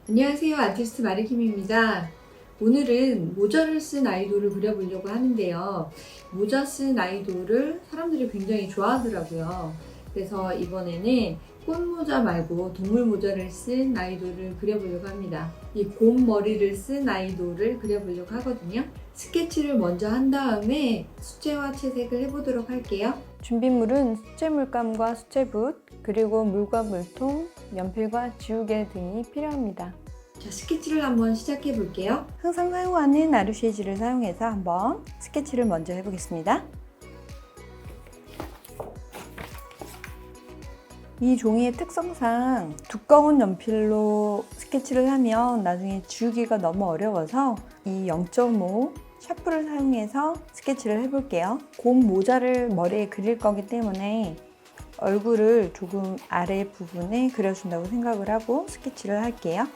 안녕하세요. 아티스트 마리킴입니다. 오늘은 모자를 쓴 아이돌을 그려보려고 하는데요. 모자 쓴 아이돌을 사람들이 굉장히 좋아하더라고요. 그래서 이번에는 꽃모자 말고 동물 모자를 쓴 아이돌을 그려보려고 합니다. 이 곰 머리를 쓴 아이돌을 그려보려고 하거든요. 스케치를 먼저 한 다음에 수채화 채색을 해보도록 할게요. 준비물은 수채 물감과 수채붓, 그리고 물과 물통, 연필과 지우개 등이 필요합니다. 자, 스케치를 한번 시작해 볼게요. 항상 사용하는 아르쉐이즈를 사용해서 한번 스케치를 먼저 해보겠습니다. 이 종이의 특성상 두꺼운 연필로 스케치를 하면 나중에 지우기가 너무 어려워서 이 0.5 샤프를 사용해서 스케치를 해볼게요. 곰 모자를 머리에 그릴 거기 때문에 얼굴을 조금 아래 부분에 그려준다고 생각을 하고 스케치를 할게요.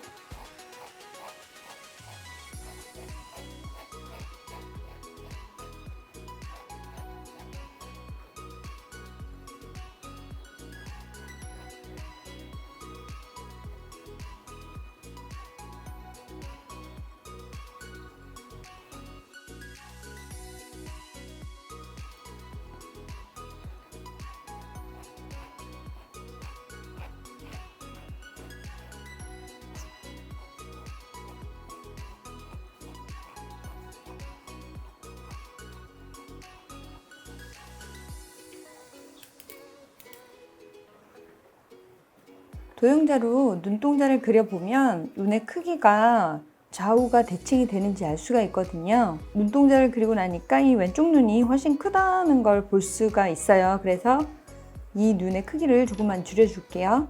도형자로 눈동자를 그려보면 눈의 크기가 좌우가 대칭이 되는지 알 수가 있거든요. 눈동자를 그리고 나니까 이 왼쪽 눈이 훨씬 크다는 걸 볼 수가 있어요. 그래서 이 눈의 크기를 조금만 줄여줄게요.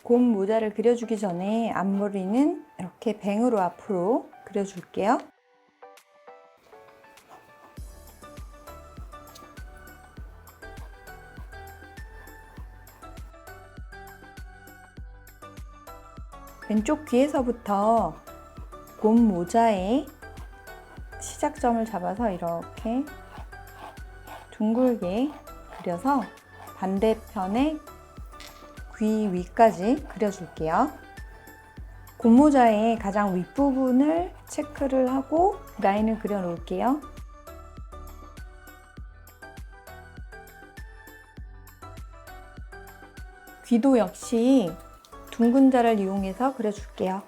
곰 모자를 그려주기 전에 앞머리는 이렇게 뱅으로 앞으로 그려줄게요. 왼쪽 귀에서부터 곰 모자의 시작점을 잡아서 이렇게 둥글게 그려서 반대편에 귀 위까지 그려줄게요. 곰 모자의 가장 윗부분을 체크를 하고 라인을 그려 놓을게요. 귀도 역시 둥근 자를 이용해서 그려줄게요.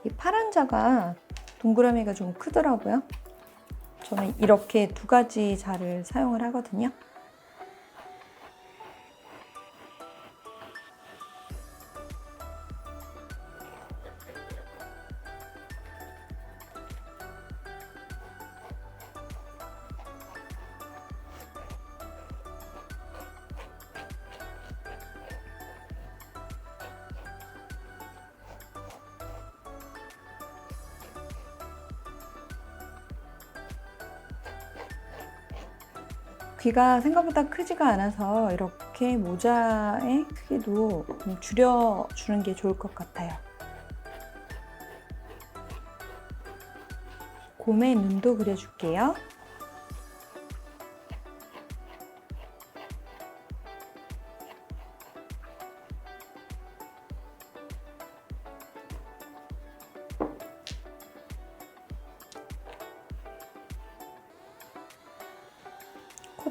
이 파란 자가 동그라미가 좀 크더라고요. 저는 이렇게 두 가지 자를 사용을 하거든요. 귀가 생각보다 크지가 않아서 이렇게 모자의 크기도 좀 줄여주는 게 좋을 것 같아요. 곰의 눈도 그려줄게요.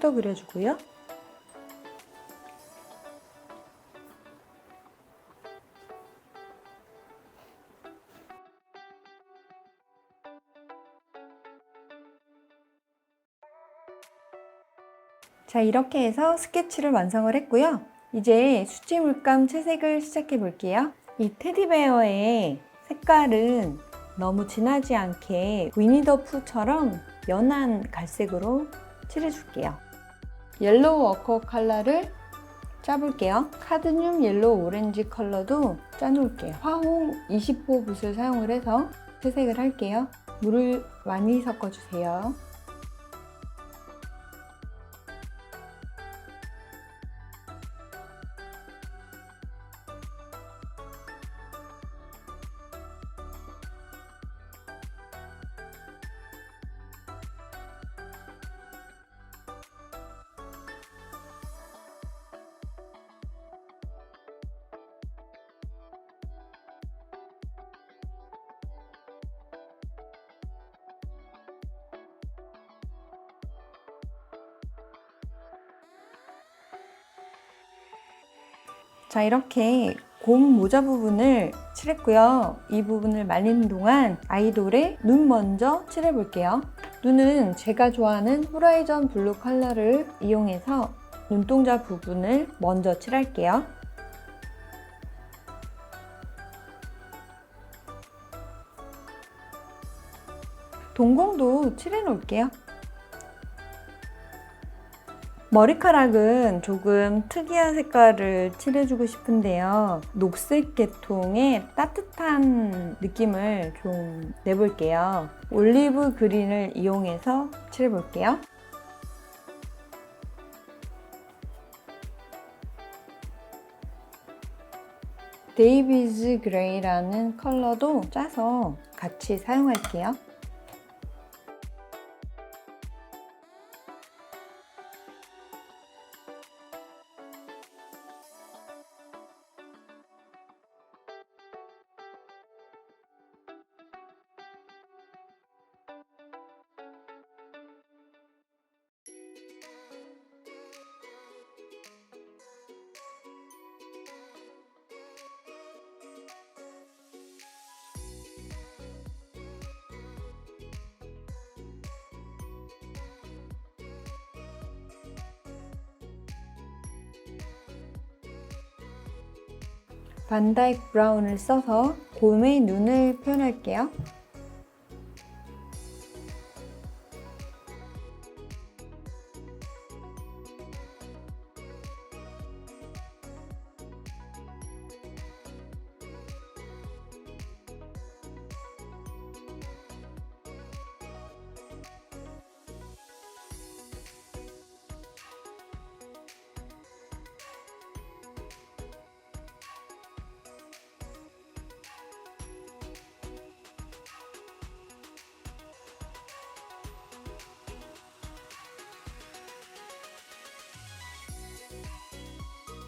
샤도 그려주고요. 자, 이렇게 해서 스케치를 완성을 했고요. 이제 수채 물감 채색을 시작해 볼게요. 이 테디베어의 색깔은 너무 진하지 않게 위니더푸처럼 연한 갈색으로 칠해줄게요. 옐로우 워커 컬러를 짜볼게요. 카드뮴 옐로우 오렌지 컬러도 짜놓을게요. 화홍 20호 붓을 사용을 해서 채색을 할게요. 물을 많이 섞어주세요. 자, 이렇게 곰 모자 부분을 칠했고요. 이 부분을 말리는 동안 아이돌의 눈 먼저 칠해볼게요. 눈은 제가 좋아하는 호라이전 블루 컬러를 이용해서 눈동자 부분을 먼저 칠할게요. 동공도 칠해놓을게요. 머리카락은 조금 특이한 색깔을 칠해주고 싶은데요. 녹색 계통의 따뜻한 느낌을 좀 내볼게요. 올리브 그린을 이용해서 칠해볼게요. 데이비즈 그레이라는 컬러도 짜서 같이 사용할게요. 반다이크 브라운을 써서 곰의 눈을 표현할게요.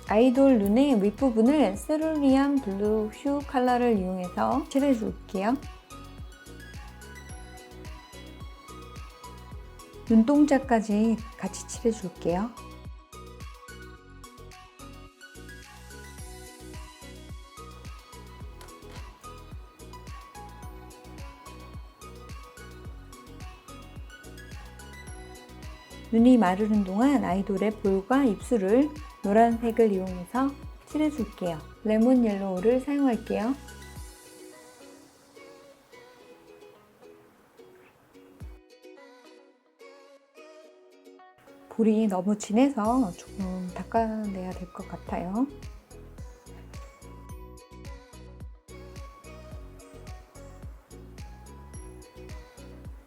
아이돌 눈의 윗부분을 세루리안 블루 휴 컬러를 이용해서 칠해줄게요. 눈동자까지 같이 칠해줄게요. 눈이 마르는 동안 아이돌의 볼과 입술을 노란색을 이용해서 칠해줄게요. 레몬 옐로우를 사용할게요. 볼이 너무 진해서 조금 닦아내야 될 것 같아요.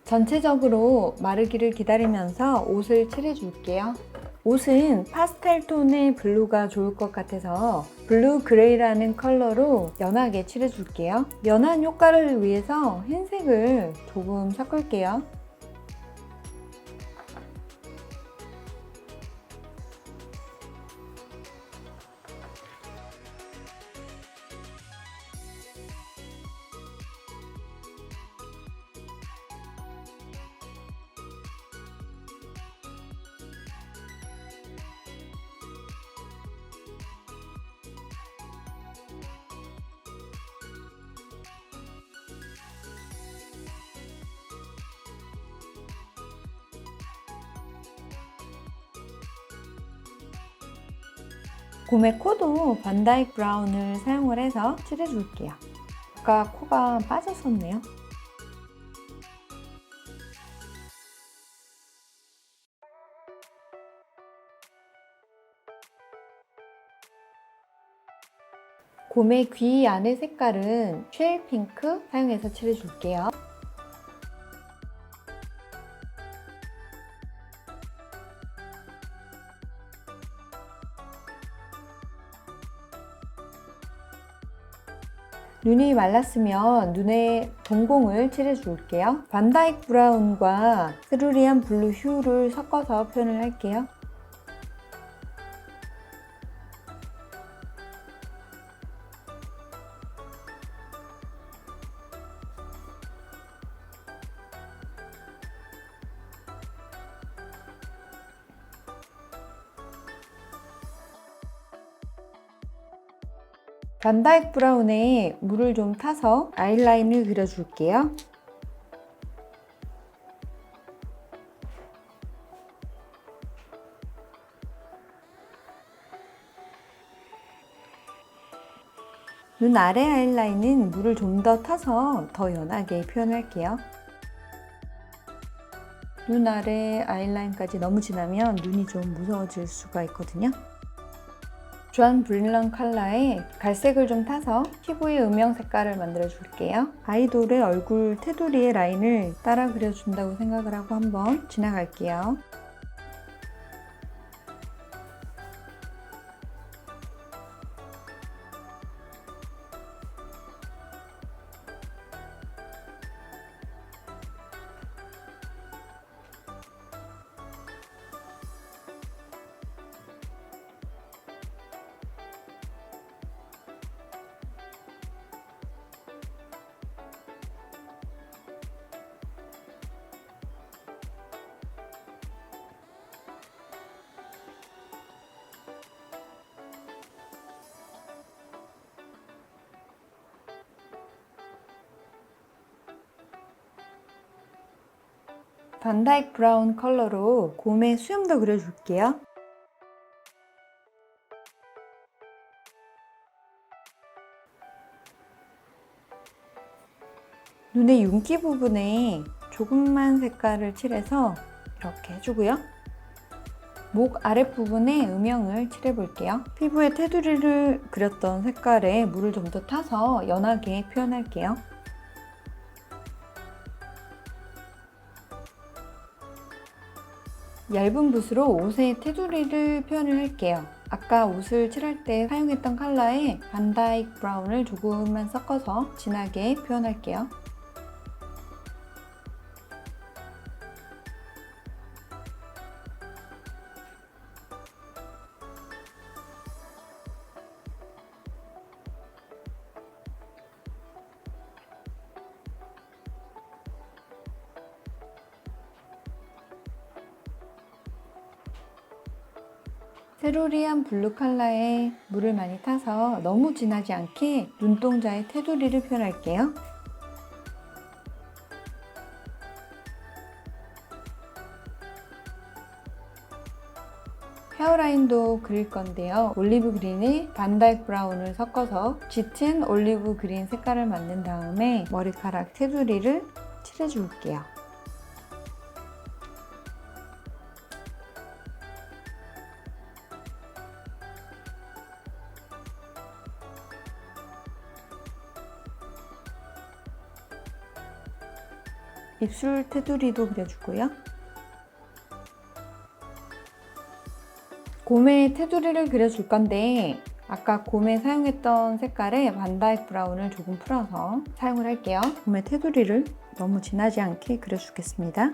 전체적으로 마르기를 기다리면서 옷을 칠해줄게요. 옷은 파스텔 톤의 블루가 좋을 것 같아서 블루 그레이라는 컬러로 연하게 칠해줄게요. 연한 효과를 위해서 흰색을 조금 섞을게요. 곰의 코도 반다이크 브라운을 사용을 해서 칠해줄게요. 아까 코가 빠졌었네요. 곰의 귀 안의 색깔은 쉘 핑크 사용해서 칠해줄게요. 눈이 말랐으면 눈에 동공을 칠해줄게요. 반다이크 브라운과 세루리안 블루 휴를 섞어서 표현을 할게요. 반다이크 브라운에 물을 좀 타서 아이라인을 그려줄게요. 눈 아래 아이라인은 물을 좀 더 타서 더 연하게 표현할게요. 눈 아래 아이라인까지 너무 진하면 눈이 좀 무서워질 수가 있거든요. 주한 브릴런 컬러에 갈색을 좀 타서 피부의 음영 색깔을 만들어 줄게요. 아이돌의 얼굴 테두리의 라인을 따라 그려준다고 생각을 하고 한번 지나갈게요. 반다이크 브라운 컬러로 곰의 수염도 그려줄게요. 눈의 윤기 부분에 조금만 색깔을 칠해서 이렇게 해주고요. 목 아랫부분에 음영을 칠해볼게요. 피부에 테두리를 그렸던 색깔에 물을 좀 더 타서 연하게 표현할게요. 얇은 붓으로 옷의 테두리를 표현을 할게요. 아까 옷을 칠할 때 사용했던 컬러에 반다이크 브라운을 조금만 섞어서 진하게 표현할게요. 세루리안 블루 컬러에 물을 많이 타서 너무 진하지 않게 눈동자의 테두리를 표현할게요. 헤어라인도 그릴 건데요. 올리브 그린에 반다이크 브라운을 섞어서 짙은 올리브 그린 색깔을 만든 다음에 머리카락 테두리를 칠해줄게요. 입술 테두리도 그려주고요. 곰의 테두리를 그려줄 건데 아까 곰에 사용했던 색깔에 반다이크 브라운을 조금 풀어서 사용을 할게요. 곰의 테두리를 너무 진하지 않게 그려주겠습니다.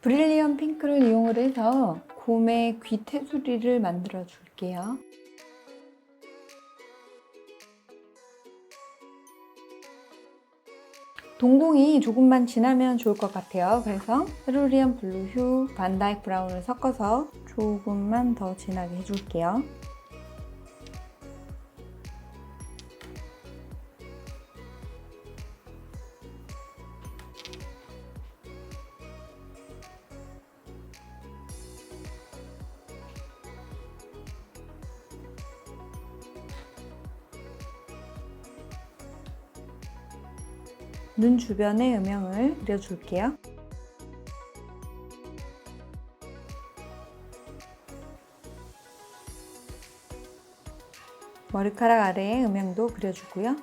브릴리언 핑크를 이용을 해서 곰의 귀 테두리를 만들어 줄게요. 동공이 조금만 진하면 좋을 것 같아요. 그래서 세루리안 블루 휴, 반다이크 브라운을 섞어서 조금만 더 진하게 해줄게요. 눈 주변에 음영을 그려줄게요. 머리카락 아래에 음영도 그려주고요.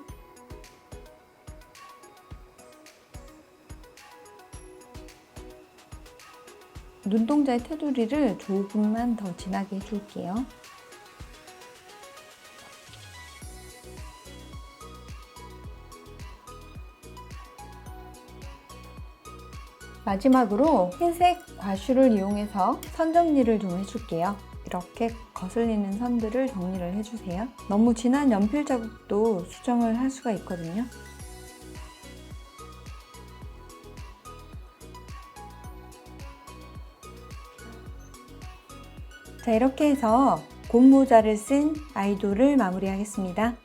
눈동자의 테두리를 조금만 더 진하게 해줄게요. 마지막으로 흰색 과슈를 이용해서 선 정리를 좀 해줄게요. 이렇게 거슬리는 선들을 정리를 해주세요. 너무 진한 연필 자국도 수정을 할 수가 있거든요. 자, 이렇게 해서 곰모자를 쓴 아이돌을 마무리하겠습니다.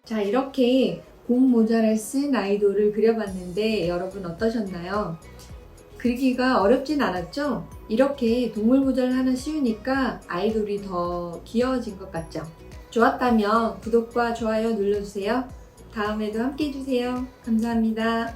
자, 이렇게 곰 모자를 쓴 아이돌을 그려봤는데 여러분 어떠셨나요? 그리기가 어렵진 않았죠? 이렇게 동물 모자를 하나 씌우니까 아이돌이 더 귀여워진 것 같죠? 좋았다면 구독과 좋아요 눌러주세요. 다음에도 함께 해주세요. 감사합니다.